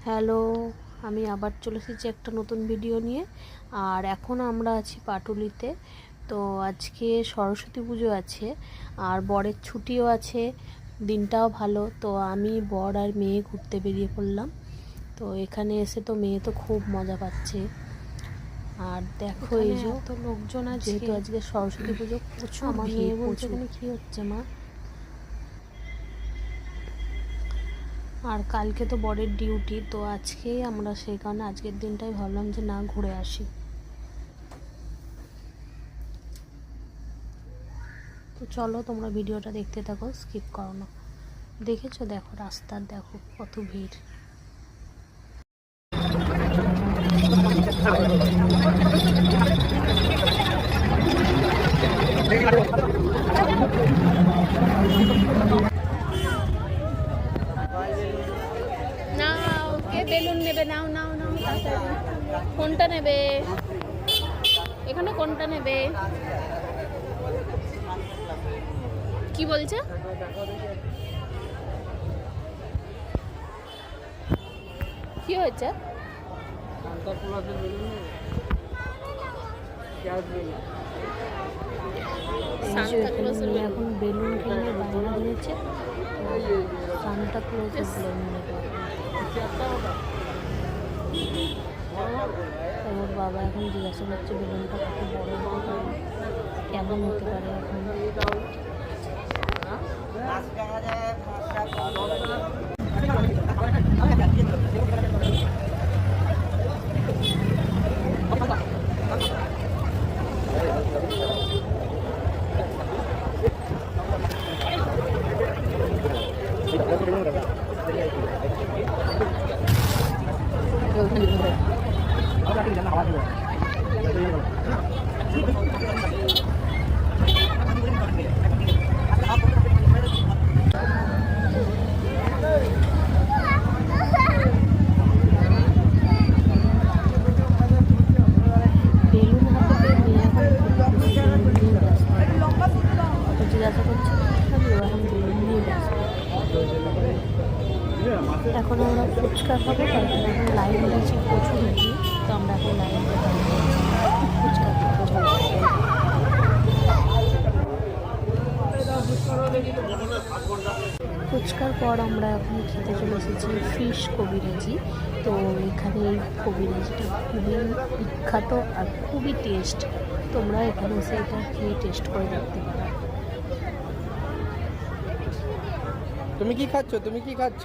Hello, আমি আবার চলে এসেছি একটা নতুন ভিডিও নিয়ে। আর এখন আমরা আছি পাটুলিতে। তো আজকে সরস্বতী পুজো আছে আর বরের ছুটিও আছে, দিনটাও ভালো। তো আমি, বর আর মেয়ে ঘুরতে বেরিয়ে পড়লাম। তো এখানে এসে তো মেয়ে তো খুব মজা পাচ্ছে। আর দেখো এই যে তো লোকজন আছে, যেহেতু আজকে সরস্বতী পুজো প্রচুর। আমার মেয়ে বলছে এখানে কী হচ্ছে মা? আর কালকে তো বরের ডিউটি, তো আজকেই আমরা সেই কারণে আজকের দিনটাই ভাবলাম যে না, ঘুরে আসি। তো চলো তোমরা ভিডিওটা দেখতে থাকো, স্কিপ করো না। দেখেছো? দেখো রাস্তার, দেখো কত ভিড়। নাও, কে বেলুন নেবে? নাও নাও নাও, তাড়াতাড়ি। কোনটা নেবে? এখানে কোনটা নেবে? কি বলছে? কি হয়েছে? এখন বেলুন কিনে বায়না দিয়েছে, সান্টা ক্লজের বেলুন নেবে। ওর বাবা এখন জিজ্ঞাসা করছে বেলুনটা কত বড় হতে পারে, কেমন হতে পারে এখন। এখন আমরা ফুচকা খাবো, তাই এখন লাইন দিয়েছি প্রচুর ভিড়। তো আমরা এখন লাইন ফুচকা খাবো। ফুচকার পর আমরা এখন খেতে চলে এসেছি ফিশ কবিরাজি। তো এখানে এই কবিরাজিটা খুবই বিখ্যাত আর খুবই টেস্ট। তোমরা এখানে এসে এটা খেয়ে টেস্ট করে দেখতে পারো। তুমি কি খাচ্ছ?